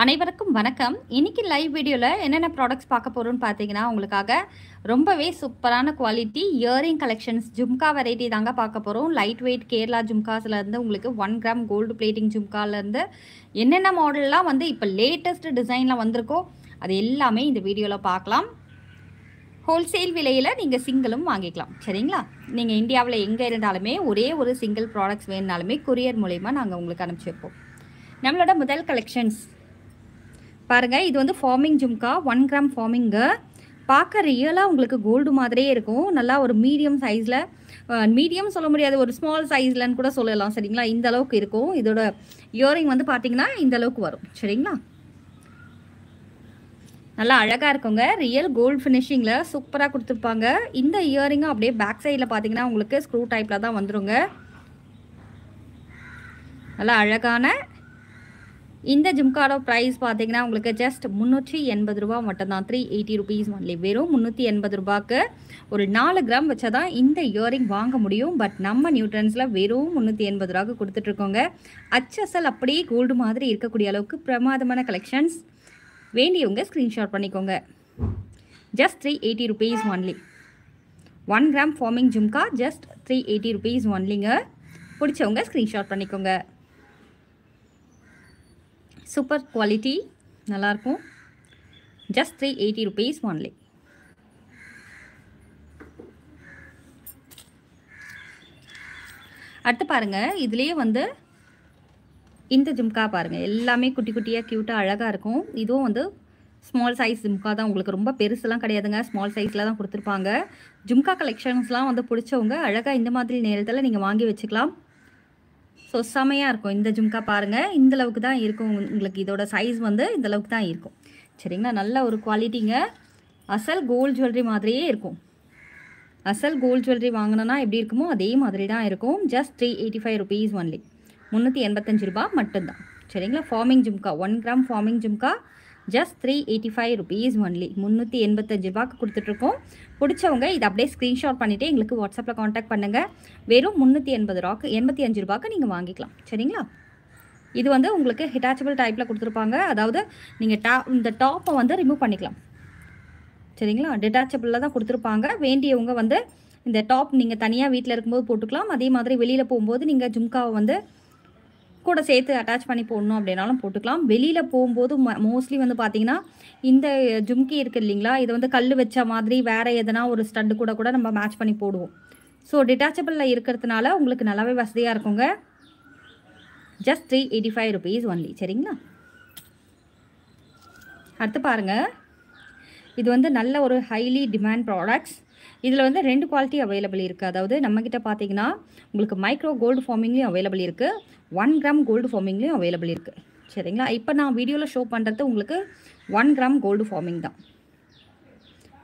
அனைவருக்கும் வணக்கம். இன்னைக்கு லைவ் வீடியோல என்னென்ன ப்ராடக்ட்ஸ் பார்க்க போறோம்னு பார்த்தீங்கன்னா, உங்களுக்காக ரொம்பவே சூப்பரான quality earring collections jhumka variety தாங்க பார்க்க போறோம். லைட் வெயிட் கேரளா ஜும்காஸ்லேருந்து உங்களுக்கு 1 கிராம் கோல்டு பிளேட்டிங் ஜும்காலேருந்து என்னென்ன மாடல்லாம் வந்து இப்போ லேட்டஸ்ட் டிசைனில் வந்திருக்கோ அது எல்லாமே இந்த வீடியோவில் பார்க்கலாம். ஹோல்சேல் விலையில் நீங்கள் சிங்கிளும் வாங்கிக்கலாம். சரிங்களா? நீங்கள் இந்தியாவில் எங்கே இருந்தாலுமே ஒரே ஒரு சிங்கிள் ப்ராடக்ட்ஸ் வேணுனாலுமே கொரியர் மூலயமா நாங்கள் உங்களுக்கு அனுப்பிச்சி வைப்போம். நம்மளோட முதல் கலெக்ஷன்ஸ் பாருங்கள். இது வந்து ஃபார்மிங் ஜும்கா 1 கிராம் ஃபார்மிங்கு. பார்க்க ரியலாக உங்களுக்கு கோல்டு மாதிரியே இருக்கும். நல்லா ஒரு மீடியம் சைஸில், மீடியம் சொல்ல முடியாது, ஒரு ஸ்மால் சைஸ்லன்னு கூட சொல்லலாம். சரிங்களா? இந்த அளவுக்கு இருக்கும். இதோட இயரிங் வந்து பார்த்தீங்கன்னா இந்த அளவுக்கு வரும். சரிங்களா? நல்லா அழகாக இருக்குங்க. ரியல் கோல்டு ஃபினிஷிங்கில் சூப்பராக கொடுத்துருப்பாங்க. இந்த இயரிங்கும் அப்படியே பேக் சைடில் பார்த்தீங்கன்னா உங்களுக்கு ஸ்க்ரூ டைப்பில் தான் வந்துருங்க. நல்லா அழகான இந்த ஜும்காடோ ப்ரைஸ் பார்த்தீங்கன்னா உங்களுக்கு ஜஸ்ட் 380 ரூபா மட்டும்தான். 380 ருபீஸ் ஒன்லி. வெறும் 380 ரூபாய்க்கு ஒரு 4 கிராம் வச்சா தான் இந்த இயரிங் வாங்க முடியும். பட் நம்ம நியூட்ரன்ஸில் வெறும் 380 ரூபாய்க்கு கொடுத்துட்ருக்கோங்க. அச்சசல் அப்படியே கோல்டு மாதிரி இருக்கக்கூடிய அளவுக்கு பிரமாதமான கலெக்ஷன்ஸ். வேண்டியவங்க ஸ்க்ரீன்ஷாட் பண்ணிக்கோங்க. Just 380 rupees only. 1 gram forming jhumka just 380 rupees ஒன்லிங்க. பிடிச்சவங்க ஸ்க்ரீன்ஷாட் பண்ணிக்கோங்க. சூப்பர் குவாலிட்டி, நல்லாயிருக்கும். Just 380 rupees only. அடுத்து பாருங்கள். இதுலேயே வந்து இந்த ஜும்கா பாருங்கள். எல்லாமே குட்டி குட்டியாக க்யூட்டாக அழகாக இருக்கும். இதுவும் வந்து ஸ்மால் சைஸ் ஜும்கா தான். உங்களுக்கு ரொம்ப பெருசுலாம் கிடையாதுங்க. ஸ்மால் சைஸில் தான் கொடுத்துருப்பாங்க. ஜும்கா கலெக்ஷன்ஸ்லாம் வந்து பிடிச்சவங்க அழகாக இந்த மாதிரி நேரத்தில் நீங்கள் வாங்கி வச்சுக்கலாம். ஸோ செமையாக இருக்கும். இந்த ஜும்கா பாருங்கள். இந்தளவுக்கு தான் இருக்கும். உங்களுக்கு இதோட சைஸ் வந்து இந்தளவுக்கு தான் இருக்கும். சரிங்களா? நல்ல ஒரு குவாலிட்டிங்க. அசல் கோல்டு ஜுவல்லரி மாதிரியே இருக்கும். அசல் கோல்டு ஜுவல்லரி வாங்கினோன்னா எப்படி இருக்குமோ அதே மாதிரி தான் இருக்கும். Just 385 rupees only. 385 ரூபா மட்டும்தான். சரிங்களா? Forming jhumka 1 gram forming jhumka just 385 rupees only. 385 ரூபாய்க்கு கொடுத்துட்ருக்கோம். பிடிச்சவங்க இதை அப்படியே ஸ்க்ரீன்ஷாட் பண்ணிவிட்டு எங்களுக்கு வாட்ஸ்அப்பில் காண்டாக்ட் பண்ணுங்கள். வெறும் 385 ரூபாய்க்கு நீங்கள் வாங்கிக்கலாம். சரிங்களா? இது வந்து உங்களுக்கு ஹிட்டாச்சபிள் டைப்பில் கொடுத்துருப்பாங்க. அதாவது நீங்கள் இந்த டாப்பை வந்து ரிமூவ் பண்ணிக்கலாம். சரிங்களா? டிட்டாச்சபிளில் தான் கொடுத்துருப்பாங்க. வேண்டியவங்க வந்து இந்த டாப் நீங்கள் தனியாக வீட்டில் இருக்கும்போது போட்டுக்கலாம். அதே மாதிரி வெளியில் போகும்போது நீங்கள் ஜும்காவை வந்து கூட சேர்த்து அட்டாச் பண்ணி போடணும் அப்படின்னாலும் போட்டுக்கலாம். வெளியில் போகும்போது மோஸ்ட்லி வந்து பார்த்தீங்கன்னா இந்த ஜும்கி இருக்குது இல்லைங்களா, இதை வந்து கல் வச்ச மாதிரி வேறு எதனா ஒரு ஸ்டட்டு கூட நம்ம மேட்ச் பண்ணி போடுவோம். ஸோ டிட்டாச்சபிளில் இருக்கிறதுனால உங்களுக்கு நல்லாவே வசதியாக இருக்குங்க. Just 385 rupees only. சரிங்களா? அடுத்து பாருங்கள். இது வந்து நல்ல ஒரு ஹைலி டிமாண்ட் ப்ராடக்ட்ஸ். இதில் வந்து 2 குவாலிட்டி அவைலபிள் இருக்குது. அதாவது நம்மக்கிட்ட பார்த்தீங்கன்னா உங்களுக்கு மைக்ரோ கோல்டு ஃபார்மிங்லேயும் அவைலபிள் இருக்குது, 1 கிராம் கோல்டு ஃபார்மிங்லேயும் அவைலபிள் இருக்குது. சரிங்களா? இப்போ நான் வீடியோவில் ஷோ பண்ணுறது உங்களுக்கு 1 கிராம் கோல்டு ஃபார்மிங் தான்.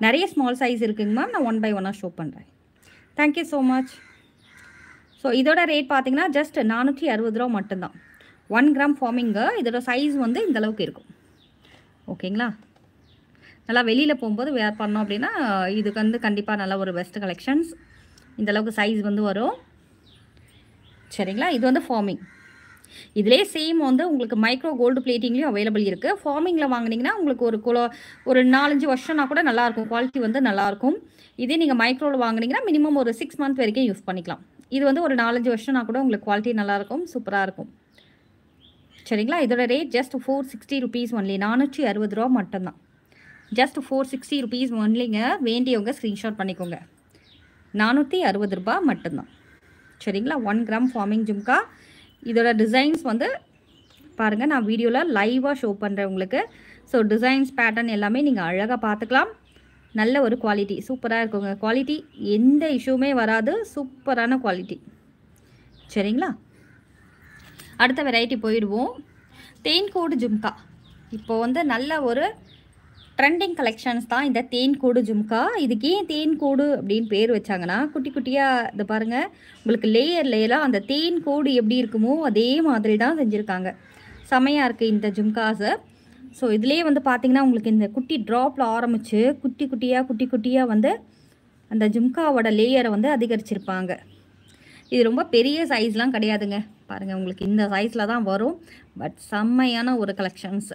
நிறைய ஸ்மால் சைஸ் இருக்குங்க மேம். நான் 1 பை 1 ஷோ பண்ணுறேன். Thank you so much. ஸோ இதோட ரேட் பார்த்தீங்கன்னா ஜஸ்ட் 460 ரூபா மட்டும்தான். 1 கிராம் ஃபார்மிங்கு. இதோட சைஸ் வந்து இந்தளவுக்கு இருக்கும். ஓகேங்களா? நல்லா வெளியில் போகும்போது வேர் பண்ணோம் அப்படின்னா இதுக்கு வந்து கண்டிப்பாக நல்ல ஒரு பெஸ்ட் கலெக்ஷன்ஸ். இந்தளவுக்கு சைஸ் வந்து வரும். சரிங்களா? இது வந்து ஃபார்மிங். இதிலே சேம் வந்து உங்களுக்கு மைக்ரோ கோல்டு பிளேட்டிங்லேயும் அவைலபிள் இருக்குது. ஃபார்மிங்கில் வாங்கினீங்கன்னா உங்களுக்கு ஒரு 4-5 வருஷம்னா கூட நல்லாயிருக்கும். குவாலிட்டி வந்து நல்லாயிருக்கும். இதே நீங்கள் மைக்ரோவில் வாங்கினீங்கன்னா மினிமம் ஒரு 6 மந்த் வரைக்கும் யூஸ் பண்ணிக்கலாம். இது வந்து ஒரு 4-5 வருஷம்னா கூட உங்களுக்கு குவாலிட்டி நல்லாயிருக்கும். சூப்பராக இருக்கும். சரிங்களா? இதோட ரேட் ஜஸ்ட் 460 ருபீஸ் ஒன்லி. 460 ரூபா மட்டும்தான். ஜஸ்ட் 460 ருபீஸ் ஒன்லிங்க. வேண்டியவங்க ஸ்க்ரீன்ஷாட் பண்ணிக்கோங்க. 460 ரூபா மட்டும்தான். சரிங்களா? 1 கிராம் ஃபார்மிங் ஜும்கா. இதோட டிசைன்ஸ் வந்து பாருங்கள். நான் வீடியோவில் லைவாக ஷோ பண்ணுறேன் உங்களுக்கு. ஸோ டிசைன்ஸ் பேட்டர்ன் எல்லாமே நீங்கள் அழகாக பார்த்துக்கலாம். நல்ல ஒரு குவாலிட்டி சூப்பராக இருக்குங்க. குவாலிட்டி எந்த இஷ்யூமே வராது. சூப்பரான குவாலிட்டி. சரிங்களா? அடுத்த வெரைட்டி போயிடுவோம். தேன்கூடு ஜும்கா. இப்போது வந்து நல்ல ஒரு ட்ரெண்டிங் கலெக்ஷன்ஸ் தான் இந்த தேன்கூடு ஜும்கா. இதுக்கு ஏன் தேன்கூடு அப்படின்னு பேர் வச்சாங்கன்னா, குட்டி குட்டியாக இது பாருங்கள். உங்களுக்கு லேயராக அந்த தேன்கூடு எப்படி இருக்குமோ அதே மாதிரி தான் செஞ்சுருக்காங்க. செமையாக இருக்குது இந்த ஜும்காஸை. ஸோ இதிலே வந்து பார்த்திங்கன்னா உங்களுக்கு இந்த குட்டி ட்ராப்பில் ஆரம்பித்து குட்டி குட்டியாக வந்து அந்த ஜும்காவோட லேயரை வந்து அதிகரிச்சிருப்பாங்க. இது ரொம்ப பெரிய சைஸ்லாம் கிடையாதுங்க. பாருங்கள் உங்களுக்கு இந்த சைஸில் தான் வரும். பட் செம்மையான ஒரு கலெக்ஷன்ஸ்.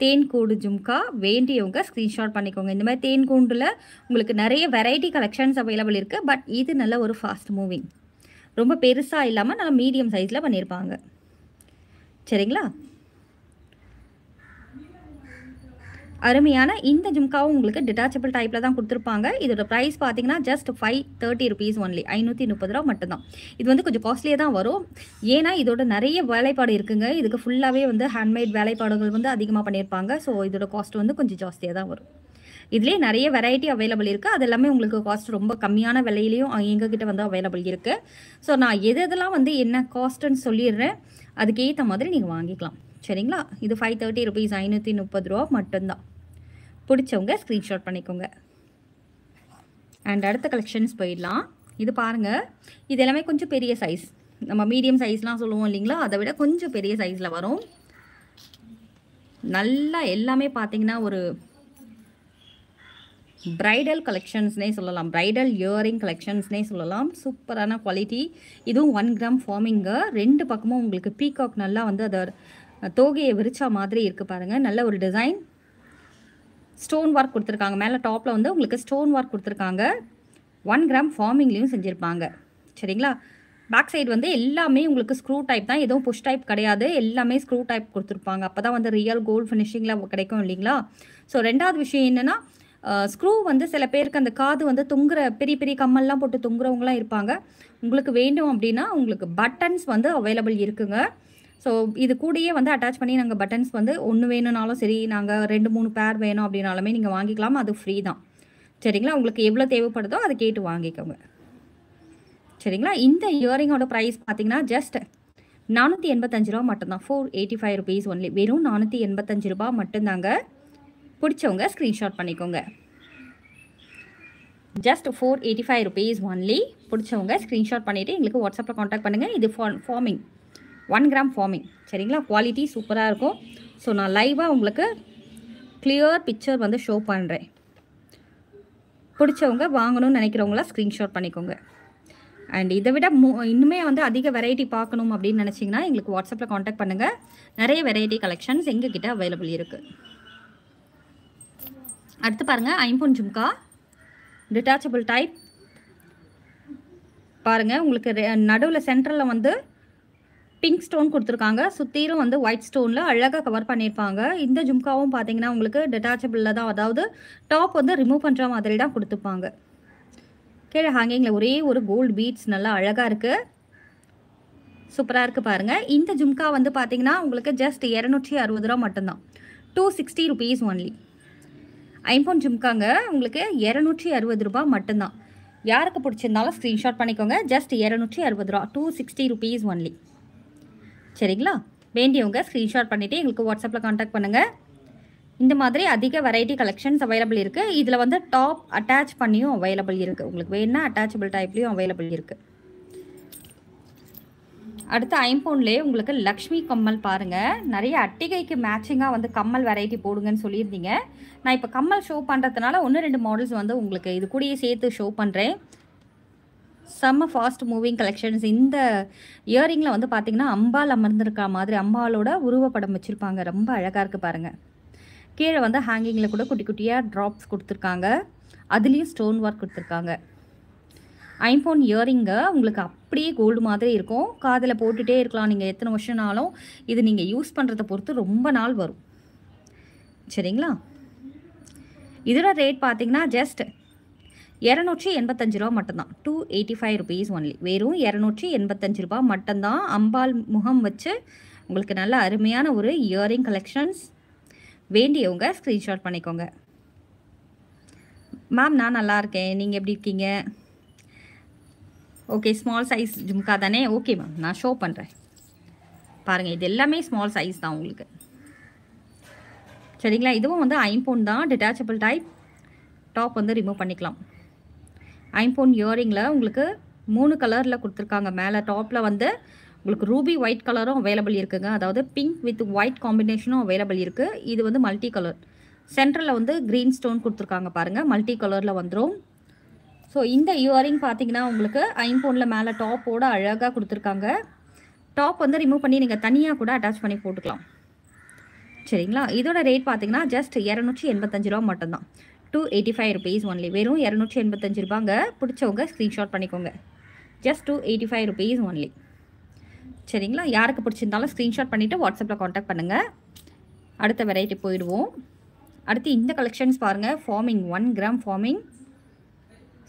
தேன்கூடு ஜும்கா வேண்டியவங்க ஸ்க்ரீன்ஷாட் பண்ணிக்கோங்க. இந்த மாதிரி தேன்கூண்டில் உங்களுக்கு நிறைய வெரைட்டி கலெக்ஷன்ஸ் அவைலபிள் இருக்குது. பட் இது நல்ல ஒரு ஃபாஸ்ட் மூவிங், ரொம்ப பெருசாக இல்லாமல் நல்லா மீடியம் சைஸில் பண்ணியிருப்பாங்க. சரிங்களா? அருமையான இந்த ஜும்காவும் உங்களுக்கு டிட்டாச்சபிள் டைப்பில் தான் கொடுத்துருப்பாங்க. இதோட ப்ரைஸ் பார்த்தீங்கன்னா ஜஸ்ட் 530 ருபீஸ் ஒன்லி, 530 ரூபா மட்டும்தான். இது வந்து கொஞ்சம் காஸ்ட்லியாக தான் வரும். ஏன்னா இதோட நிறைய வேலைப்பாடு இருக்குங்க. இதுக்கு ஃபுல்லாகவே வந்து ஹேண்ட்மேட் வேலைப்பாடுகள் வந்து அதிகமாக பண்ணியிருப்பாங்க. ஸோ இதோட காஸ்ட் வந்து கொஞ்சம் ஜாஸ்தியாக தான் வரும். இதுலேயே நிறைய வெரைட்டி அவைலபிள் இருக்குது. அது எல்லாமே உங்களுக்கு காஸ்ட் ரொம்ப கம்மியான விலையிலையும் எங்ககிட்ட வந்து அவைலபிள் இருக்குது. ஸோ நான் எதெல்லாம் வந்து என்ன காஸ்ட்டுன்னு சொல்லிடுறேன், அதுக்கேற்ற மாதிரி நீங்கள் வாங்கிக்கலாம். சரிங்களா? இது 530 ருபீஸ், 530 ரூபா மட்டும்தான். பிடிச்சவங்க ஸ்க்ரீன்ஷாட் பண்ணிக்கோங்க. அண்ட் அடுத்த கலெக்ஷன்ஸ் போயிடலாம். இது பாருங்கள், இது எல்லாமே கொஞ்சம் பெரிய சைஸ், நம்ம மீடியம் சைஸ்லாம் சொல்லுவோம் இல்லைங்களா, அதை விட கொஞ்சம் பெரிய சைஸில் வரும். நல்லா எல்லாமே பார்த்தீங்கன்னா ஒரு பிரைடல் கலெக்ஷன்ஸ்னே சொல்லலாம், பிரைடல் இயரிங் கலெக்ஷன்ஸ்னே சொல்லலாம். சூப்பரான குவாலிட்டி. இதுவும் 1 கிராம் ஃபார்மிங்கு. 2 பக்கமும் உங்களுக்கு பீகாக் நல்லா வந்து அதை தோகையை விரிச்சா மாதிரி இருக்குது பாருங்கள். நல்ல ஒரு டிசைன், ஸ்டோன் ஒர்க் கொடுத்துருக்காங்க. மேலே டாப்பில் வந்து உங்களுக்கு ஸ்டோன் ஒர்க் கொடுத்துருக்காங்க. 1 கிராம் ஃபார்மிங்லேயும் செஞ்சுருப்பாங்க. சரிங்களா? பேக் சைடு வந்து எல்லாமே உங்களுக்கு ஸ்க்ரூ டைப் தான், எதுவும் புஷ் டைப் கிடையாது. எல்லாமே ஸ்க்ரூ டைப் கொடுத்துருப்பாங்க. அப்போ தான் வந்து ரியல் கோல்டு ஃபினிஷிங்கில் கிடைக்கும் இல்லைங்களா? ஸோ ரெண்டாவது விஷயம் என்னென்னா, ஸ்க்ரூ வந்து சில பேருக்கு அந்த காது வந்து தொங்குற பெரிய பெரிய கம்மல்லாம் போட்டு தொங்குறவங்களாம் இருப்பாங்க. உங்களுக்கு வேண்டும் அப்படின்னா உங்களுக்கு பட்டன்ஸ் வந்து அவைலபிள் இருக்குங்க. ஸோ இது கூடயே வந்து அட்டாச் பண்ணி நாங்கள் பட்டன்ஸ் வந்து ஒன்று வேணும்னாலும் சரி, நாங்கள் 2-3 பேர் வேணும் அப்படின்னாலுமே நீங்கள் வாங்கிக்கலாம். அது ஃப்ரீ தான். சரிங்களா? உங்களுக்கு எவ்வளோ தேவைப்படுதோ அதை கேட்டு வாங்கிக்கோங்க. சரிங்களா? இந்த இயரிங்கோட ப்ரைஸ் பார்த்தீங்கன்னா ஜஸ்ட் 485 ரூபா மட்டும்தான், 485 ருபீஸ் ஒன்லி. வெறும் 485 ரூபா மட்டும்தாங்க. பிடிச்சவங்க ஸ்க்ரீன்ஷாட் பண்ணிக்கோங்க. Just 485 rupees only. பிடிச்சவங்க ஸ்க்ரீன்ஷாட் பண்ணிவிட்டு எங்களுக்கு வாட்ஸ்அப்பில் காண்டாக்ட் பண்ணுங்கள். இது ஃபார்மிங் 1 கிராம் ஃபார்மிங். சரிங்களா? குவாலிட்டி சூப்பராக இருக்கும். ஸோ நான் லைவாக உங்களுக்கு கிளியர் பிக்சர் வந்து ஷோ பண்ணுறேன். பிடிச்சவங்க வாங்கணும்னு நினைக்கிறவங்களாம் ஸ்க்ரீன்ஷாட் பண்ணிக்கோங்க. அண்ட் இதை விட இன்னுமே வந்து அதிக வெரைட்டி பார்க்கணும் அப்படின்னு நினச்சிங்கன்னா எங்களுக்கு வாட்ஸ்அப்பில் காண்டாக்ட் பண்ணுங்கள். நிறைய வெரைட்டி கலெக்ஷன்ஸ் எங்ககிட்ட அவைலபிள் இருக்குது. அடுத்து பாருங்கள், ஐம்பொன் ஜும்கா டிட்டாச்சபிள் டைப். பாருங்கள், உங்களுக்கு நடுவில் சென்டரில் வந்து பிங்க் ஸ்டோன் கொடுத்துருக்காங்க. சுற்றிலும் வந்து ஒயிட் ஸ்டோனில் அழகாக கவர் பண்ணியிருப்பாங்க. இந்த ஜும்காவும் பார்த்தீங்கன்னா உங்களுக்கு டிட்டாச்சபிளில் தான், அதாவது டாப் வந்து ரிமூவ் பண்ணுற மாதிரி தான் கொடுத்துருப்பாங்க. கீழே ஹேங்கிங்கில் ஒரே ஒரு கோல்டு பீட்ஸ் நல்லா அழகாக இருக்குது, சூப்பராக இருக்குது பாருங்கள். இந்த ஜும்கா வந்து பார்த்தீங்கன்னா உங்களுக்கு ஜஸ்ட் 260 ரூபா மட்டும்தான், 260 ருபீஸ் ஒன்லி. ஐம்பொன் ஜும்காங்க உங்களுக்கு 260 ரூபா மட்டும்தான். யாருக்கு பிடிச்சிருந்தாலும் ஸ்க்ரீன்ஷாட் பண்ணிக்கோங்க. ஜஸ்ட் 260 ரூபா, 260 ருபீஸ் ஒன்லி. சரிங்களா? வேண்டியவங்க ஸ்க்ரீன்ஷாட் பண்ணிவிட்டு எங்களுக்கு வாட்ஸ்அப்பில் காண்டாக்ட் பண்ணுங்கள். இந்த மாதிரி அதிக வெரைட்டி கலெக்ஷன்ஸ் அவைலபிள் இருக்குது. இதில் வந்து டாப் அட்டாச் பண்ணியும் அவைலபிள் இருக்குது. உங்களுக்கு வேணுன்னா அட்டாச்சபிள் டைப்லேயும் அவைலபிள் இருக்குது. அடுத்து ஐம்பொன்லேயே உங்களுக்கு லக்ஷ்மி கம்மல் பாருங்கள். நிறைய அட்டிகைக்கு மேட்சிங்காக வந்து கம்மல் வெரைட்டி போடுங்கன்னு சொல்லியிருந்தீங்க. நான் இப்போ கம்மல் ஷோ பண்ணுறதுனால 1-2 மாடல்ஸ் வந்து உங்களுக்கு இது கூடயே சேர்த்து ஷோ பண்ணுறேன். செம்ம ஃபாஸ்ட் மூவிங் கலெக்ஷன்ஸ். இந்த இயரிங்கில் வந்து பார்த்திங்கன்னா அம்பாள் அமர்ந்திருக்கா மாதிரி அம்பாளோட உருவப்படம் வச்சுருப்பாங்க. ரொம்ப அழகாக இருக்குது பாருங்கள். கீழே வந்து ஹேங்கிங்கில் கூட குட்டி குட்டியாக ட்ராப்ஸ் கொடுத்துருக்காங்க. அதுலேயும் ஸ்டோன் ஒர்க் கொடுத்துருக்காங்க. ஐம்பொன் இயரிங்கு உங்களுக்கு அப்படியே கோல்டு மாதிரி இருக்கும். காதில் போட்டுகிட்டே இருக்கலாம் நீங்கள் எத்தனை வருஷம்னாலும். இது நீங்கள் யூஸ் பண்ணுறதை பொறுத்து ரொம்ப நாள் வரும். சரிங்களா? இதோட ரேட் பார்த்தீங்கன்னா ஜஸ்ட் 285 ரூபா மட்டும்தான், 285 ருபீஸ் ஒன்லி. வெறும் 285 ரூபா மட்டும்தான். அம்பாள் முகம் வச்சு உங்களுக்கு நல்ல அருமையான ஒரு இயரிங் கலெக்ஷன்ஸ். வேண்டியவங்க ஸ்க்ரீன்ஷாட் பண்ணிக்கோங்க. மேம் நான் நல்லா இருக்கேன், நீங்கள் எப்படி இருக்கீங்க? ஓகே, ஸ்மால் சைஸ் ஜும்கா தானே? ஓகே மேம், நான் ஷோ பண்ணுறேன் பாருங்கள். இது எல்லாமே ஸ்மால் சைஸ் தான் உங்களுக்கு. சரிங்களா? இதுவும் வந்து ஐம்பொன் தான், டிட்டாச்சபிள் டைப். டாப் வந்து ரிமூவ் பண்ணிக்கலாம். ஐம்பொன் இயரிங்கில் உங்களுக்கு 3 கலரில் கொடுத்துருக்காங்க. மேலே டாப்பில் வந்து உங்களுக்கு ரூபி ஒயிட் கலரும் அவைலபிள் இருக்குங்க. அதாவது பிங்க் வித் ஒயிட் காம்பினேஷனும் அவைலபிள் இருக்குது. இது வந்து மல்டி கலர். சென்டரில் வந்து க்ரீன் ஸ்டோன் கொடுத்துருக்காங்க பாருங்கள், மல்டி கலரில் வந்துடும். ஸோ இந்த இயரிங் பார்த்தீங்கன்னா உங்களுக்கு ஐம்பொனில் மேலே டாப்போடு அழகாக கொடுத்துருக்காங்க. டாப் வந்து ரிமூவ் பண்ணி நீங்கள் தனியாக கூட அட்டாச் பண்ணி போட்டுக்கலாம். சரிங்களா? இதோட ரேட் பார்த்தீங்கன்னா ஜஸ்ட் ரூ. 285 மட்டும்தான். 285 rupees ஒன்லி. வெறும் ரூ. 285ங்க. பிடிச்சவங்க ஸ்க்ரீன்ஷாட் பண்ணிக்கோங்க. ஜஸ்ட் ரூ. 285 ஒன்லி. சரிங்களா? யாருக்கு பிடிச்சிருந்தாலும் ஸ்க்ரீன்ஷாட் பண்ணிவிட்டு வாட்ஸ்அப்பில் காண்டாக்ட் பண்ணுங்கள். அடுத்த வெரைட்டி போயிடுவோம். அடுத்து இந்த கலெக்ஷன்ஸ் பாருங்கள். Forming 1 gram forming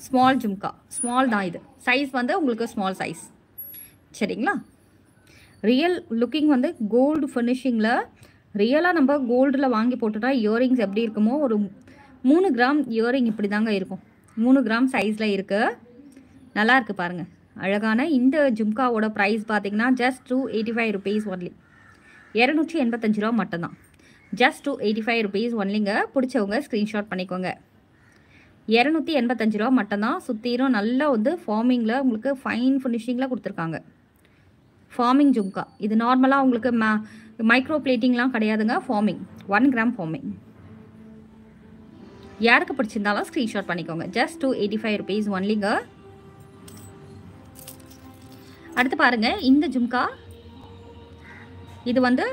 small jhumka. Small தான் இது. சைஸ் வந்து உங்களுக்கு ஸ்மால் சைஸ். சரிங்களா? ரியல் லுக்கிங் வந்து கோல்டு ஃபினிஷிங்கில் ரியலாக நம்ம கோல்டில் வாங்கி போட்டுட்டா இயரிங்ஸ் எப்படி இருக்குமோ ஒரு 3 கிராம் இயரிங் இப்படி தாங்க இருக்கும். 3 கிராம் சைஸில் இருக்குது. நல்லா இருக்குது பாருங்கள். அழகான இந்த ஜும்காவோட ப்ரைஸ் பார்த்தீங்கன்னா ஜஸ்ட் ரூ. 285 ஒன்லி. ரூ. 285 மட்டும்தான். ஜஸ்ட் ரூ. 285 ஒன்லிங்க. பிடிச்சவங்க ஸ்க்ரீன்ஷாட் பண்ணிக்கோங்க. ரூ. 285 மட்டும்தான். சுற்றிரும் நல்லா வந்து ஃபார்மிங்கில் உங்களுக்கு ஃபைன் ஃபினிஷிங்கில் கொடுத்துருக்காங்க. ஃபார்மிங் ஜும்கா. இது நார்மலாக உங்களுக்கு மைக்ரோ பிளேட்டிங்லாம் கிடையாதுங்க. Forming 1 gram forming. யாருக்கு பிடிச்சிருந்தாலும் ஸ்க்ரீன்ஷாட் பண்ணிக்கோங்க. ஜஸ்ட் ரூ. 285 ஒன்லிங்க. அடுத்து பாருங்கள் இந்த ஜும்கா. இது வந்து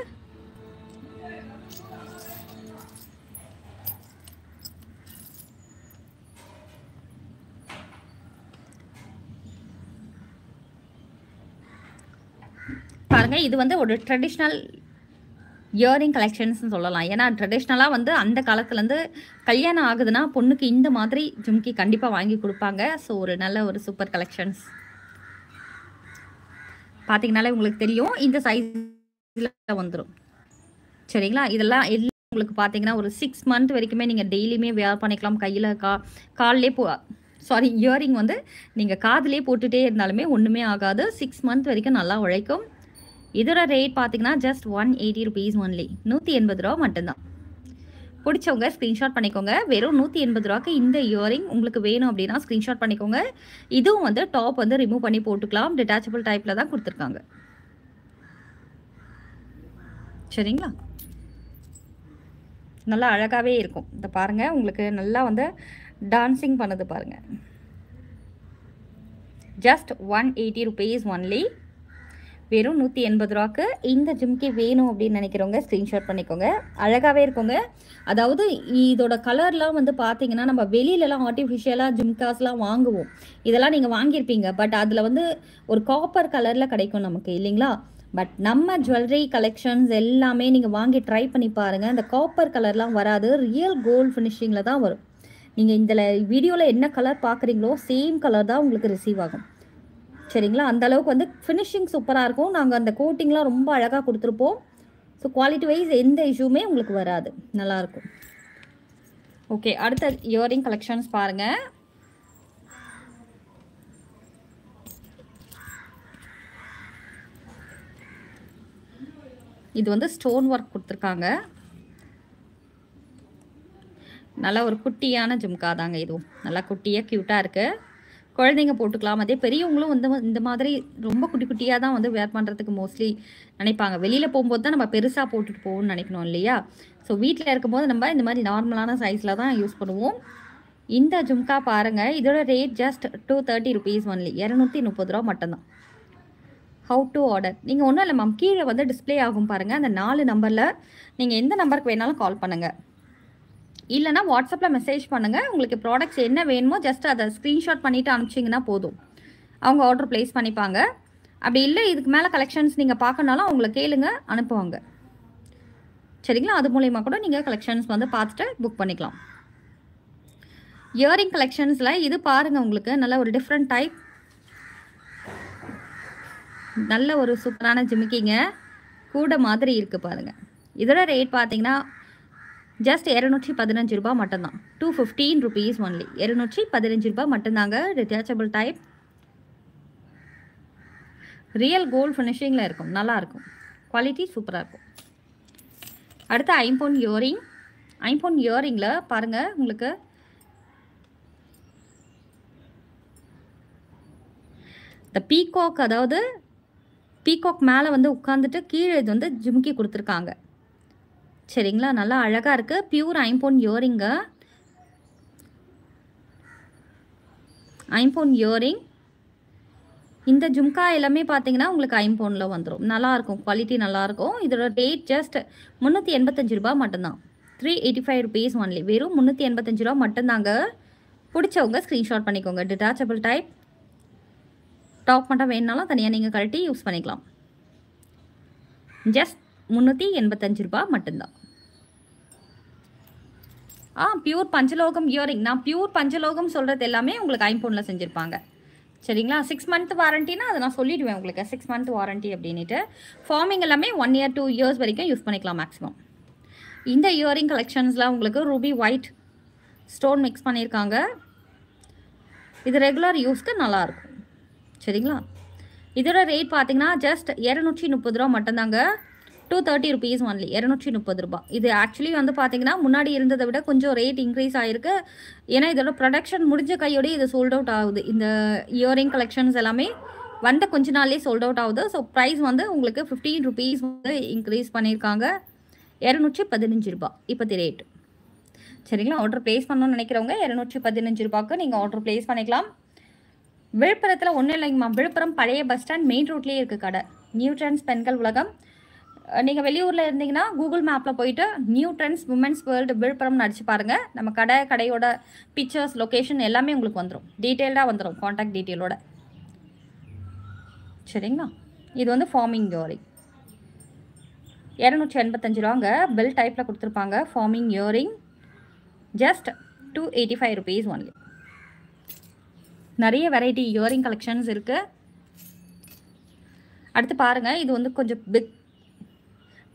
பாருங்கள். இது வந்து ஒரு ட்ரெடிஷ்னல் இயரிங் கலெக்ஷன்ஸ்னு சொல்லலாம். ஏன்னா ட்ரெடிஷ்னலாக வந்து அந்த காலத்துலேருந்து கல்யாணம் ஆகுதுன்னா பொண்ணுக்கு இந்த மாதிரி ஜும்கி கண்டிப்பாக வாங்கி கொடுப்பாங்க. ஸோ ஒரு நல்ல ஒரு சூப்பர் கலெக்ஷன்ஸ் பார்த்தீங்கனாலே உங்களுக்கு தெரியும். இந்த சைஸில் வந்துடும். சரிங்களா? இதெல்லாம் எல்லாம் உங்களுக்கு பார்த்தீங்கன்னா ஒரு 6 மந்த் வரைக்குமே நீங்கள் டெய்லியுமே வேர் பண்ணிக்கலாம். கையில் கால்லே இயரிங் வந்து நீங்கள் காதிலே போட்டுகிட்டே இருந்தாலுமே ஒன்றுமே ஆகாது. 6 மந்த் வரைக்கும் நல்லா உழைக்கும். இதோட ரேட் பார்த்தீங்கன்னா ஜஸ்ட் 180 rupees ஒன்லி. 180 ரூபா மட்டும்தான். பிடிச்சவங்க ஸ்க்ரீன்ஷாட் பண்ணிக்கோங்க. வெறும் 180 ரூபாய்க்கு இந்த இயரிங் உங்களுக்கு வேணும் அப்படின்னா ஸ்க்ரீன்ஷாட் பண்ணிக்கோங்க. இதுவும் வந்து டாப் வந்து ரிமூவ் பண்ணி போட்டுக்கலாம். டிட்டாச்சபிள் டைப்பில் தான் கொடுத்துருக்காங்க. சரிங்களா? நல்லா அழகாகவே இருக்கும். இந்த பாருங்கள் உங்களுக்கு நல்லா வந்து டான்சிங் பண்ணுது பாருங்கள். Just 180 rupees only. வெறும் 180 ரூபாய்க்கு இந்த ஜும்கி வேணும் அப்படின்னு நினைக்கிறவங்க ஸ்க்ரீன்ஷாட் பண்ணிக்கோங்க. அழகாகவே இருக்குங்க. அதாவது இதோட கலர்லாம் வந்து பார்த்தீங்கன்னா நம்ம வெளியிலலாம் ஆர்டிஃபிஷியலாக ஜும்காஸ்லாம் வாங்குவோம். இதெல்லாம் நீங்கள் வாங்கியிருப்பீங்க. பட் அதில் வந்து ஒரு காப்பர் கலரில் கிடைக்கும் நமக்கு இல்லைங்களா? பட் நம்ம ஜுவல்லரி கலெக்ஷன்ஸ் எல்லாமே நீங்கள் வாங்கி ட்ரை பண்ணி பாருங்கள். இந்த காப்பர் கலர்லாம் வராது. ரியல் கோல்டு ஃபினிஷிங்கில் தான் வரும். நீங்கள் இந்த வீடியோவில் என்ன கலர் பார்க்குறீங்களோ சேம் கலர் தான் உங்களுக்கு ரிசீவ் ஆகும். சரிங்களா? அந்த அளவுக்கு வந்து ஃபினிஷிங் சூப்பராக இருக்கும். நாங்கள் அந்த கோட்டிங்லாம் ரொம்ப அழகாக கொடுத்துருப்போம். ஸோ குவாலிட்டி வைஸ் எந்த இஷ்யூமே உங்களுக்கு வராது. நல்லாயிருக்கும். ஓகே, அடுத்த இயரிங் கலெக்ஷன்ஸ் பாருங்கள். இது வந்து ஸ்டோன் ஒர்க் கொடுத்துருக்காங்க. நல்லா ஒரு குட்டியான ஜும்கா தாங்க. இதுவும் நல்லா குட்டியாக க்யூட்டாக இருக்குது. குழந்தைங்க போட்டுக்கலாம். அதே பெரியவங்களும் வந்து இந்த மாதிரி ரொம்ப குட்டி குட்டியாக தான் வந்து வேர் பண்ணுறதுக்கு மோஸ்ட்லி நினைப்பாங்க. வெளியில் போகும்போது தான் நம்ம பெருசாக போட்டுட்டு போகணும்னு நினைக்கணும் இல்லையா? ஸோ வீட்டில் இருக்கும்போது நம்ம இந்த மாதிரி நார்மலான சைஸில் தான் யூஸ் பண்ணுவோம். இந்த ஜும்கா பாருங்கள். இதோட ரேட் ஜஸ்ட் 230 rupees ஒன்லி. 230 ரூபா மட்டும்தான். How to order? நீங்கள் ஒன்றும் இல்லை மேம், கீழே வந்து டிஸ்பிளே ஆகும் பாருங்கள். அந்த 4 நம்பரில் நீங்கள் எந்த நம்பருக்கு வேணாலும் கால் பண்ணுங்கள். இல்லைனா வாட்ஸ்அப்பில் மெசேஜ் பண்ணுங்கள். உங்களுக்கு ப்ராடக்ட்ஸ் என்ன வேணுமோ ஜஸ்ட் அதை ஸ்க்ரீன்ஷாட் பண்ணிவிட்டு அனுப்பிச்சிங்கன்னா போதும். அவங்க ஆர்டர் ப்ளேஸ் பண்ணிப்பாங்க. அப்படி இல்லை இதுக்கு மேலே கலெக்ஷன்ஸ் நீங்கள் பார்க்கனாலும் அவங்கள கேளுங்க, அனுப்புவாங்க. சரிங்களா? அது மூலயமா கூட நீங்கள் கலெக்ஷன்ஸ் வந்து பார்த்துட்டு புக் பண்ணிக்கலாம். இயரிங் கலெக்ஷன்ஸில் இது பாருங்கள். உங்களுக்கு நல்ல ஒரு டிஃப்ரெண்ட் டைப், நல்ல ஒரு சூப்பரான ஜிமிக்கிங்க கூட மாதிரி இருக்குது பாருங்கள். இதோட ரேட் பார்த்தீங்கன்னா ஜஸ்ட் 215 ரூபா மட்டும்தான். 215 rupees ஒன்லி. 215 ரூபா மட்டும்தாங்க. டிட்டாச்சபிள் டைப், ரியல் கோல்டு ஃபினிஷிங்கில் இருக்கும். நல்லாயிருக்கும். குவாலிட்டி சூப்பராக இருக்கும். அடுத்து ஐம்பொன் இயரிங். ஐம்பொன் இயரிங்கில் பாருங்கள் உங்களுக்கு இந்த பீகாக், அதாவது பீகாக் மேலே வந்து உட்காந்துட்டு கீழே இது வந்து ஜிம்கி கொடுத்துருக்காங்க. சரிங்களா? நல்லா அழகாக இருக்குது. பியூர் ஐம்பொன் இயரிங்க. ஐம்பொன் இயரிங் இந்த ஜும்கா எல்லாமே பார்த்தீங்கன்னா உங்களுக்கு ஐம்பொன்ல வந்துரும். நல்லாயிருக்கும். குவாலிட்டி நல்லாயிருக்கும். இதோட ரேட் ஜஸ்ட் ரூ. 385 மட்டும்தான். 385 ருபீஸ் ஒன்லி. வெறும் ரூ. 385 மட்டும்தாங்க. பிடிச்சவங்க ஸ்க்ரீன்ஷாட் பண்ணிக்கோங்க. Detachable type. டாப் மட்டும் வேணுனாலும் தனியாக நீங்கள் கழட்டி யூஸ் பண்ணிக்கலாம். ஜஸ்ட் ரூ. 385 மட்டும்தான். பியூர் பஞ்சலோகம் இயரிங். நான் பியூர் பஞ்சலோகம் சொல்கிறது எல்லாமே உங்களுக்கு ஐம்பொன்னில் செஞ்சுருப்பாங்க. சரிங்களா? 6 மந்த் வாரண்டினா அதை நான் சொல்லிடுவேன் உங்களுக்கு. 6 மந்த் வாரண்டி அப்படின்ட்டு. ஃபார்மிங் எல்லாமே 1 இயர் 2 இயர்ஸ் வரைக்கும் யூஸ் பண்ணிக்கலாம் மேக்ஸிமம். இந்த இயரிங் கலெக்ஷன்ஸ்லாம் உங்களுக்கு ரூபி ஒயிட் ஸ்டோன் மிக்ஸ் பண்ணியிருக்காங்க. இது ரெகுலர் யூஸ்க்கு நல்லாயிருக்கும். சரிங்களா? இதோட ரேட் பார்த்தீங்கன்னா ஜஸ்ட் ரூ. 230 மட்டும்தாங்க. 230 ருபீஸ் ஒன்லி. 230 ரூபா. இது ஆக்சுவலி வந்து பார்த்தீங்கன்னா முன்னாடி இருந்ததை விட கொஞ்சம் ரேட் இன்க்ரீஸ் ஆகிருக்கு. ஏன்னா இதோட ப்ரொடக்ஷன் முடிஞ்ச கையோடய இது சோல்ட் அவுட் ஆகுது. இந்த இயரிங் கலெக்ஷன்ஸ் எல்லாமே வந்த கொஞ்ச நாள்லேயே சோல்ட் அவுட் ஆகுது. ஸோ ப்ரைஸ் வந்து உங்களுக்கு 15 ருபீஸ் வந்து இன்க்ரீஸ் பண்ணியிருக்காங்க. 215 ரூபா இப்போத்தி ரேட்டு. சரிங்களா? ஆர்டர் ப்ளேஸ் பண்ணணும்னு நினைக்கிறவங்க 215 ரூபாய்க்கு நீங்கள் ஆர்டர் ப்ளேஸ் பண்ணிக்கலாம். விழுப்புரத்தில் ஒன்றும் இல்லைங்கம்மா. விழுப்புரம் பழைய பஸ் ஸ்டாண்ட் மெயின் ரோட்லேயே இருக்குது கடை. நியூ ட்ரெண்ட்ஸ் பெண்கள் உலகம். நீங்கள் வெளியூரில் இருந்தீங்கன்னா கூகுள் மேப்பில் போயிட்டு நியூ ட்ரெண்ட்ஸ் உமன்ஸ் வேர்ல்டு விழுப்புரம்னு அடிச்சு பாருங்கள். நம்ம கடையோட பிக்சர்ஸ் லொக்கேஷன் எல்லாமே உங்களுக்கு வந்துடும். டீட்டெயில்டாக வந்துடும் காண்டாக்ட் டீட்டெயிலோட. சரிங்களா? இது வந்து ஃபார்மிங் இயரிங். 285 ரூபாங்க. பெல் டைப்பில் கொடுத்துருப்பாங்க. Forming earring just 285 rupees only. நிறைய வெரைட்டி இயரிங் கலெக்ஷன்ஸ் இருக்குது. அடுத்து பாருங்கள். இது வந்து கொஞ்சம்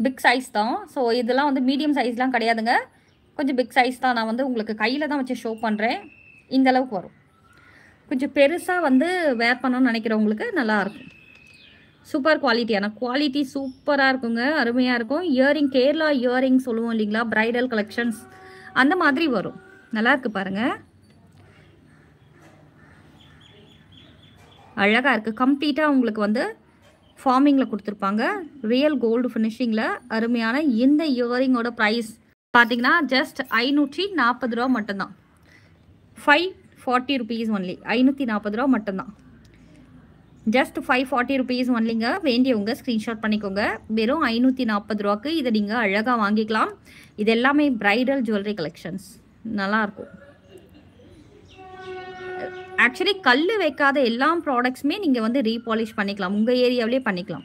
பிக் சைஸ் தான். ஸோ இதெல்லாம் வந்து மீடியம் சைஸ்லாம் கிடையாதுங்க. கொஞ்சம் பிக் சைஸ் தான். நான் வந்து உங்களுக்கு கையில் தான் வச்சு ஷோ பண்ணுறேன். இந்த அளவுக்கு வரும். கொஞ்சம் பெருசாக வந்து வேர் பண்ணணும்னு நினைக்கிறவங்களுக்கு நல்லாயிருக்கும். சூப்பர் குவாலிட்டியான குவாலிட்டி சூப்பராக இருக்குங்க. அருமையாக இருக்கும். இயரிங் கேரளா இயரிங் சொல்லுவோம் இல்லைங்களா? ப்ரைடல் கலெக்ஷன்ஸ் அந்த மாதிரி வரும். நல்லாயிருக்கு பாருங்கள். அழகாக இருக்குது. கம்ப்ளீட்டாக உங்களுக்கு வந்து ஃபார்மிங்கில் கொடுத்துருப்பாங்க. ரியல் கோல்டு ஃபினிஷிங்கில் அருமையான இந்த இயரிங்கோட ப்ரைஸ் பார்த்தீங்கன்னா ஜஸ்ட் 540 ரூபா மட்டும்தான். 540 ருபீஸ் ஒன்லி. 540 ரூபா மட்டும்தான். ஜஸ்ட் 540 ருபீஸ் ஒன்லிங்க. வேண்டியவங்க ஸ்க்ரீன்ஷாட் பண்ணிக்கோங்க. வெறும் 540 ரூபாய்க்கு இதை நீங்கள் அழகாக வாங்கிக்கலாம். இது எல்லாமே ப்ரைடல் ஜுவல்லரி கலெக்ஷன்ஸ். நல்லாயிருக்கும். ஆக்சுவலி கல் வைக்காத எல்லா ப்ராடக்ட்ஸுமே நீங்கள் வந்து ரீபாலிஷ் பண்ணிக்கலாம். உங்கள் ஏரியாவிலே பண்ணிக்கலாம்.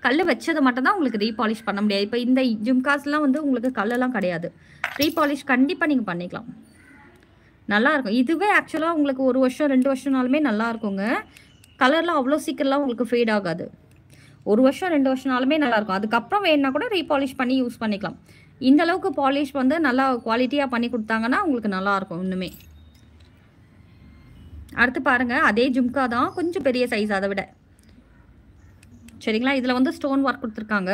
கல் வச்சதை மட்டும்தான் உங்களுக்கு ரீபாலிஷ் பண்ண முடியாது. இப்போ இந்த ஜும்காஸ்லாம் வந்து உங்களுக்கு கல்லெல்லாம் கிடையாது. ரீபாலிஷ் கண்டிப்பாக நீங்கள் பண்ணிக்கலாம். நல்லாயிருக்கும். இதுவே ஆக்சுவலாக உங்களுக்கு 1 வருஷம் 2 வருஷம்னாலுமே நல்லாயிருக்குங்க. கலர்லாம் அவ்வளோ சீக்கிரம்லாம் உங்களுக்கு ஃபேட் ஆகாது. 1 வருஷம் 2 வருஷம்னாலுமே நல்லாயிருக்கும். அதுக்கப்புறம் வேணுன்னா கூட ரீபாலிஷ் பண்ணி யூஸ் பண்ணிக்கலாம். இந்த அளவுக்கு பாலிஷ் வந்து நல்லா குவாலிட்டியாக பண்ணி கொடுத்தாங்கன்னா உங்களுக்கு நல்லாயிருக்கும் இன்னுமே. அடுத்து பாருங்கள். அதே ஜும்கா தான். கொஞ்சம் பெரிய சைஸ் அதை விட. சரிங்களா? இதில் வந்து ஸ்டோன் ஒர்க் கொடுத்துருக்காங்க.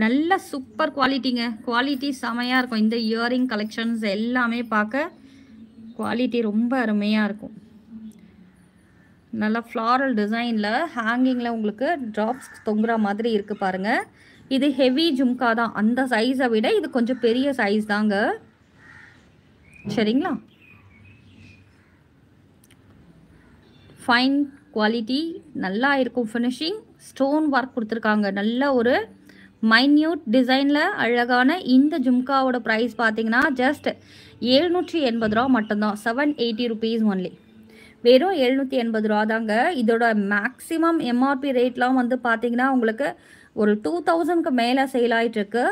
நல்ல சூப்பர் குவாலிட்டிங்க. குவாலிட்டி செமையாக இருக்கும். இந்த இயரிங் கலெக்ஷன்ஸ் எல்லாமே பார்க்க குவாலிட்டி ரொம்ப அருமையாக இருக்கும். நல்லா ஃப்ளாரல் டிசைனில் ஹேங்கிங்கில் உங்களுக்கு ட்ராப்ஸ் தொங்குற மாதிரி இருக்குது பாருங்கள். இது ஹெவி ஜும்கா தான். அந்த சைஸை விட இது கொஞ்சம் பெரிய சைஸ் தாங்க. சரிங்களா? ஃபைன் குவாலிட்டி நல்லா இருக்கும். ஃபினிஷிங் ஸ்டோன் ஒர்க் கொடுத்துருக்காங்க. நல்ல ஒரு மைன்யூட் டிசைனில் அழகான இந்த ஜும்காவோட ப்ரைஸ் பார்த்தீங்கன்னா ஜஸ்ட் 780 ரூபா மட்டும்தான். 780 ருபீஸ் ஒன்லி. வெறும் 780 ரூபா தாங்க. இதோட மேக்ஸிமம் எம்ஆர்பி ரேட்லாம் வந்து பார்த்தீங்கன்னா உங்களுக்கு ஒரு 2000க்கு மேலே சேல் ஆகிட்டுருக்கு.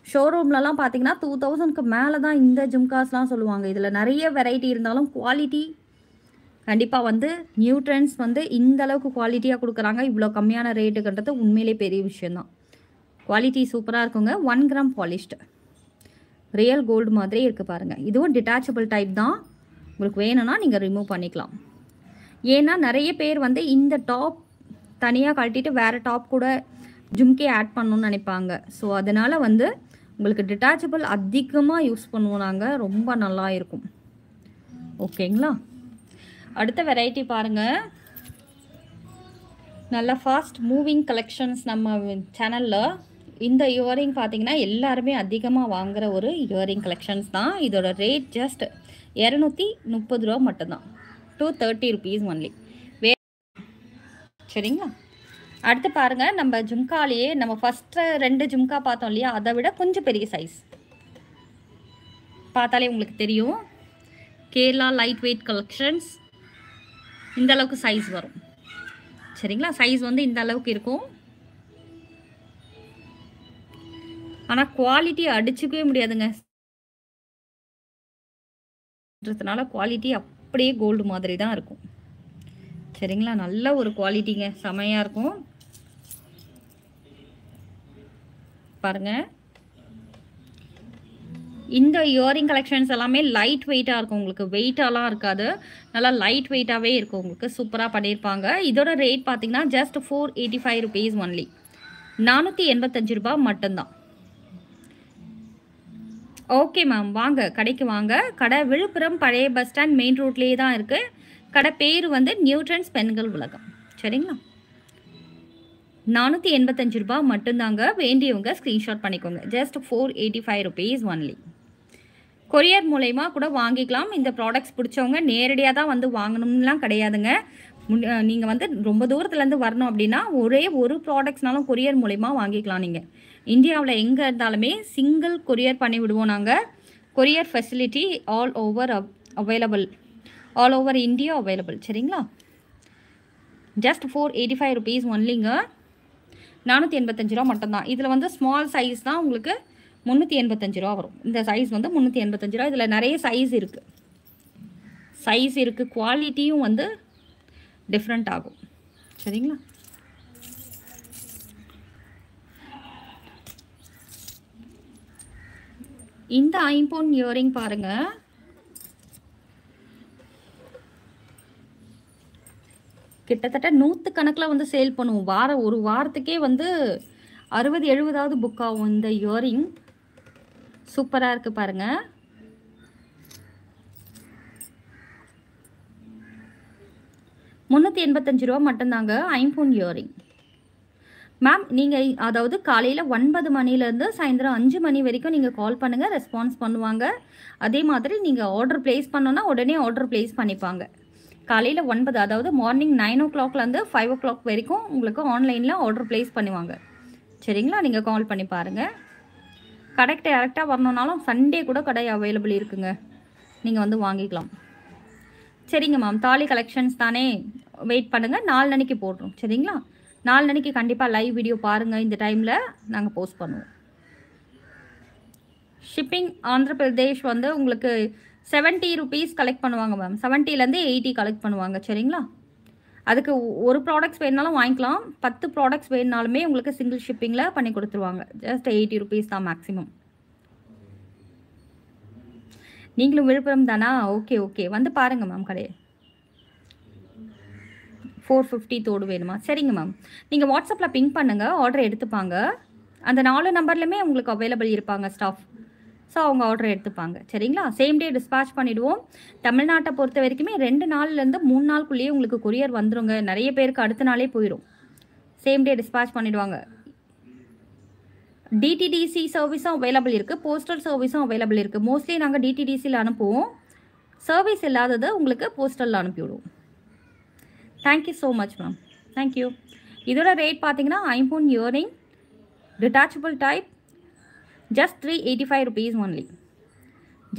ஷோரூம்லலாம் பார்த்தீங்கன்னா 2000க்கு மேலே தான் இந்த ஜும்காஸ்லாம் சொல்லுவாங்க. இதில் நிறைய வெரைட்டி இருந்தாலும் குவாலிட்டி கண்டிப்பாக வந்து நியூ ட்ரெண்ட்ஸ் வந்து இந்த அளவுக்கு குவாலிட்டியாக கொடுக்குறாங்க. இவ்வளோ கம்மியான ரேட்டுன்றது உண்மையிலே பெரிய விஷயந்தான். குவாலிட்டி சூப்பராக இருக்குங்க. 1 கிராம் பாலிஷ்டு ரியல் கோல்டு மாதிரி இருக்குது பாருங்கள். இதுவும் டிட்டாச்சபிள் டைப் தான். உங்களுக்கு வேணும்னா நீங்கள் ரிமூவ் பண்ணிக்கலாம். ஏன்னா நிறைய பேர் வந்து இந்த டாப் தனியாக கழட்டிட்டு வேறு டாப் கூட ஜும்கே ஆட் பண்ணணும்னு நினைப்பாங்க. ஸோ அதனால் வந்து உங்களுக்கு டிட்டாச்சபிள் அதிகமாக யூஸ் பண்ணுவோம் நாங்கள். ரொம்ப நல்லா இருக்கும். ஓகேங்களா? அடுத்த வெரைட்டி பாருங்கள். நல்ல ஃபாஸ்ட் மூவிங் கலெக்ஷன்ஸ் நம்ம சேனலில். இந்த இயரிங் பார்த்தீங்கன்னா எல்லாருமே அதிகமாக வாங்குகிற ஒரு இயரிங் கலெக்ஷன்ஸ் தான். இதோட ரேட் ஜஸ்ட் 230 ரூபா மட்டும்தான். to 30 rupees only. சரிங்களா? அடுத்து பாருங்கள், நம்ம ஜும்காலேயே நம்ம ஃபஸ்ட்டு 2 ஜும்கா பார்த்தோம் இல்லையா, அதை விட கொஞ்சம் பெரிய சைஸ். பார்த்தாலே உங்களுக்கு தெரியும். Kerala light weight collections. இந்த அளவுக்கு சைஸ் வரும். சரிங்களா? சைஸ் வந்து இந்த அளவுக்கு இருக்கும். ஆனால் குவாலிட்டி அடிச்சுக்கவே முடியாதுங்க. குவாலிட்டி அப்படியே கோல்டு மாதிரி தான் இருக்கும். சரிங்களா? நல்ல ஒரு குவாலிட்டிங்க, செமையாக இருக்கும். பாருங்க, இந்த இயரிங் கலெக்ஷன்ஸ் எல்லாமே லைட் வெயிட்டாக இருக்கும். உங்களுக்கு வெயிட்டாலாம் இருக்காது, நல்லா லைட் வெயிட்டாகவே இருக்கும். உங்களுக்கு சூப்பராக பண்ணியிருப்பாங்க. இதோட ரேட் பார்த்தீங்கன்னா ஜஸ்ட் 485 rupees ஒன்லி. 485 ரூபா மட்டும்தான். ஓகே மேம், வாங்க கடைக்கு வாங்க. கடை விழுப்புரம் பழைய பஸ் ஸ்டாண்ட் மெயின் ரோட்லேயே தான் இருக்குது. கடை பேர் வந்து நியூட்ரன்ஸ் பெண்கள் உலகம். சரிங்களா? 485 ரூபா மட்டும்தாங்க. வேண்டியவங்க ஸ்க்ரீன்ஷாட் பண்ணிக்கோங்க. Just 485 rupees only. கொரியர் மூலயமா கூட வாங்கிக்கலாம். இந்த ப்ராடக்ட்ஸ் பிடிச்சவங்க நேரடியாக தான் வந்து வாங்கணும்லாம் கிடையாதுங்க. நீங்கள் வந்து ரொம்ப தூரத்துலேருந்து வரணும் அப்படின்னா ஒரே ஒரு ப்ராடக்ட்ஸ்னாலும் கொரியர் மூலயமா வாங்கிக்கலாம். நீங்கள் இந்தியாவில் எங்கே இருந்தாலுமே சிங்கிள் கொரியர் பண்ணி விடுவோம் நாங்கள். Courier facility all over available, all over India available. சரிங்களா? ஜஸ்ட் 485 rupees ஒன்லிங்க. 485 ரூபா மட்டும்தான். இதில் வந்து ஸ்மால் சைஸ் தான் உங்களுக்கு 385 ரூபா வரும். இந்த சைஸ் வந்து 385 ரூபா. இதில் நிறைய சைஸ் இருக்குது, குவாலிட்டியும் வந்து டிஃப்ரெண்ட் ஆகும். சரிங்களா? இந்த ஐம்பொன் இயரிங் பாருங்கள், கிட்டத்தட்ட 100 கணக்கில் வந்து சேல் பண்ணுவோம். ஒரு வாரத்துக்கே வந்து 60-70 புக் ஆகும். இந்த இயரிங் சூப்பராக இருக்குது பாருங்கள். $385 மட்டும்தாங்க ஐம்பொன் இயரிங். மேம், நீங்கள் அதாவது காலையில் 9 மணிலேருந்து சாயந்தரம் 5 மணி வரைக்கும் நீங்கள் கால் பண்ணுங்கள், ரெஸ்பான்ஸ் பண்ணுவாங்க. அதே மாதிரி நீங்கள் ஆர்டர் ப்ளேஸ் பண்ணோன்னா உடனே ஆர்டர் ப்ளேஸ் பண்ணிப்பாங்க. காலையில் 9, அதாவது மார்னிங் 9 o'clockலேருந்து 5 o'clock வரைக்கும் உங்களுக்கு ஆன்லைனில் ஆர்டர் ப்ளேஸ் பண்ணுவாங்க. சரிங்களா? நீங்கள் கால் பண்ணி பாருங்கள். கடைக்கு டேரெக்டாக வரணுன்னாலும் சண்டே கூட கடை அவைலபிள் இருக்குங்க, நீங்கள் வந்து வாங்கிக்கலாம். சரிங்க மேம், தாலி கலெக்ஷன்ஸ் தானே, வெயிட் பண்ணுங்கள், 4 அன்னைக்கு போடுறோம். சரிங்களா? 4 அன்னைக்கு கண்டிப்பாக லைவ் வீடியோ பாருங்கள். இந்த டைமில் நாங்கள் போஸ்ட் பண்ணுவோம். ஷிப்பிங் ஆந்திர பிரதேஷ் வந்து உங்களுக்கு 70 rupees கலெக்ட் பண்ணுவாங்க மேம். 70லேருந்து 80 கலெக்ட் பண்ணுவாங்க. சரிங்களா? அதுக்கு ஒரு ப்ராடக்ட்ஸ் வேணுனாலும் வாங்கிக்கலாம். 10 ப்ராடக்ட்ஸ் வேணுனாலுமே உங்களுக்கு சிங்கிள் ஷிப்பிங்கில் பண்ணி கொடுத்துருவாங்க. ஜஸ்ட் 80 rupees தான் மேக்ஸிமம். நீங்களும் விழுப்புரம் தானா? ஓகே, வந்து பாருங்கள் மேம் கடையை. 450 தோடு வேணுமா? சரிங்க மேம், நீங்கள் வாட்ஸ்அப்பில் பிங்க் பண்ணுங்கள், ஆர்டர் எடுத்துப்பாங்க. அந்த 4 நம்பர்லையுமே உங்களுக்கு அவைலபிள் இருப்பாங்க ஸ்டாஃப். ஸோ அவங்க ஆர்டர் எடுத்துப்பாங்க. சரிங்களா? சேம் டே டிஸ்பேச் பண்ணிவிடுவோம். தமிழ்நாட்டை பொறுத்த வரைக்குமே 2 நாள்லேருந்து 3 நாளுக்குள்ளேயே உங்களுக்கு கொரியர் வந்துடுங்க. நிறைய பேருக்கு அடுத்த நாளே போயிடும். சேம் டே டிஸ்பேச் பண்ணிவிடுவாங்க. டிடிடிசி சர்வீஸும் அவைலபிள் இருக்குது, போஸ்டல் சர்வீஸும் அவைலபிள் இருக்குது. மோஸ்ட்லி நாங்கள் டிடிடிசியில் அனுப்புவோம். சர்வீஸ் இல்லாதது உங்களுக்கு போஸ்டலில் அனுப்பிவிடுவோம். Thank you so much ma'am, thank you. இதோட ரேட் பார்த்தீங்கன்னா ஐம்பொன் earring detachable type just 385 rupees only.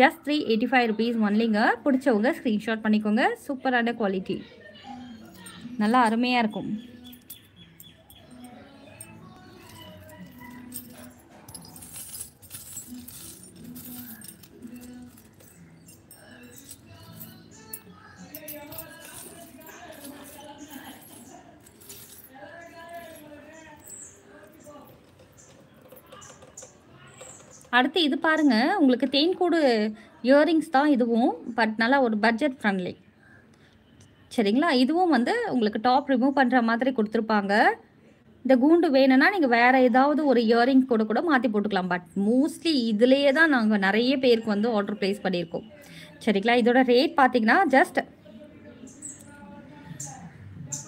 Just 385 rupees ஒன்லிங்க. பிடிச்சவங்க ஸ்க்ரீன்ஷாட் பண்ணிக்கோங்க. சூப்பரான குவாலிட்டி, நல்லா அருமையாக இருக்கும். அடுத்து இது பாருங்கள், உங்களுக்கு தேன்கூடு இயரிங்ஸ் தான் இதுவும். பட் நல்லா ஒரு பட்ஜெட் ஃப்ரெண்ட்லி. சரிங்களா? இதுவும் வந்து உங்களுக்கு டாப் ரிமூவ் பண்ணுற மாதிரி கொடுத்துருப்பாங்க. இந்த கூண்டு வேணும்னா நீங்கள் வேறு ஏதாவது ஒரு இயரிங் கூட மாற்றி போட்டுக்கலாம். பட் மோஸ்ட்லி இதுலேயே தான் நாங்கள் நிறைய பேருக்கு வந்து ஆர்டர் ப்ளேஸ் பண்ணியிருக்கோம். சரிங்களா? இதோட ரேட் பார்த்தீங்கன்னா ஜஸ்ட்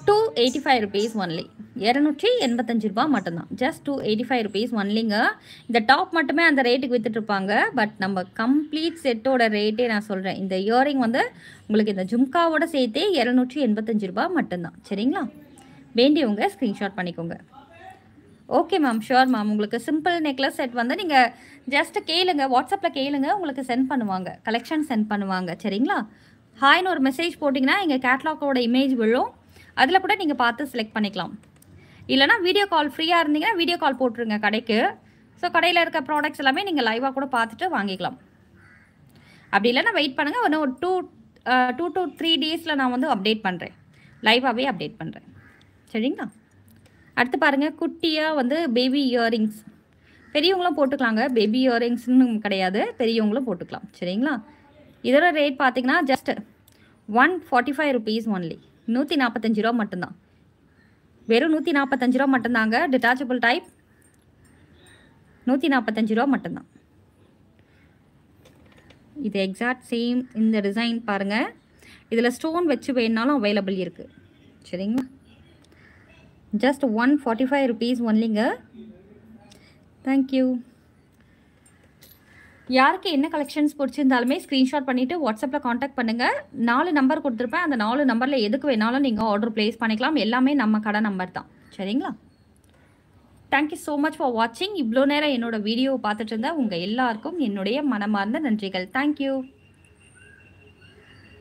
285 rupees only. 285 ரூபா மட்டும்தான். Just 285 rupees onlyங்க. இந்த டாப் மட்டுமே அந்த ரேட்டுக்கு வித்துட்டு இருப்பாங்க. பட் நம்ம கம்ப்ளீட் செட்டோட ரேட்டே நான் சொல்கிறேன். இந்த இயரிங் வந்து உங்களுக்கு இந்த ஜும்காவோட சேர்த்தே 285 ரூபா மட்டும்தான். சரிங்களா? வேண்டியவங்க ஸ்க்ரீன்ஷாட் பண்ணிக்கோங்க. Okay ma'am, sure ma'am. உங்களுக்கு சிம்பிள் நெக்லஸ் செட் வந்து நீங்கள் ஜஸ்ட் கேளுங்க, வாட்ஸ்அப்பில் கேளுங்க, உங்களுக்கு சென்ட் பண்ணுவாங்க, கலெக்ஷன் சென்ட் பண்ணுவாங்க. சரிங்களா? ஹாய்னு ஒரு மெசேஜ் போட்டிங்கன்னா எங்கள் கேட்லாக்கோட இமேஜ் விழும், அதில் கூட நீங்கள் பார்த்து செலக்ட் பண்ணிக்கலாம். இல்லைனா வீடியோ கால் ஃப்ரீயாக இருந்தீங்கன்னா வீடியோ கால் போட்டுருங்க கடைக்கு. ஸோ கடையில் இருக்க ப்ராடக்ட்ஸ் எல்லாமே நீங்கள் லைவாக கூட பார்த்துட்டு வாங்கிக்கலாம். அப்படி இல்லைனா வெயிட் பண்ணுங்கள், இன்னும் ஒரு 2 to 3 டேஸில் நான் வந்து அப்டேட் பண்ணுறேன், லைவாகவே அப்டேட் பண்ணுறேன். சரிங்களா? அடுத்து பாருங்கள், குட்டியாக வந்து பேபி இயரிங்ஸ். பெரியவங்களும் போட்டுக்கலாங்க, பேபி இயரிங்ஸ்னு கிடையாது, பெரியவங்களும் போட்டுக்கலாம். சரிங்களா? இதோட ரேட் பார்த்தீங்கன்னா ஜஸ்ட் 145 rupees ஒன்லி. 145 ரூபா மட்டும்தான். வெறும் 145 ரூபா மட்டும்தாங்க. டிட்டாச்சபிள் டைப் 145 ரூபா மட்டும்தான். இது எக்ஸாக்ட் சேம் இந்த டிசைன் பாருங்கள். இதில் ஸ்டோன் வச்சு வேணுனாலும் அவைலபிள் இருக்குது. சரிங்களா? Just 145 rupees ஒன்லிங்க. தேங்க்யூ. யாருக்கு என்ன கலெக்ஷன்ஸ் பிடிச்சிருந்தாலுமே ஸ்க்ரீன்ஷாட் பண்ணிவிட்டு வாட்ஸ்அப்பில் காண்டாக்ட் பண்ணுங்கள். 4 நம்பர் கொடுத்துருப்பேன். அந்த 4 நம்பரில் எதுக்கு வேணாலும் நீங்கள் ஆர்டர் ப்ளேஸ் பண்ணிக்கலாம். எல்லாமே நம்ம கடை நம்பர் தான். சரிங்களா? தேங்க்யூ ஸோ மச் ஃபார் வாட்சிங். இவ்வளோ நேரம் என்னோடய வீடியோவை பார்த்துட்டு இருந்தால் உங்கள் எல்லாருக்கும் என்னுடைய மனமார்ந்த நன்றிகள். தேங்க்யூ.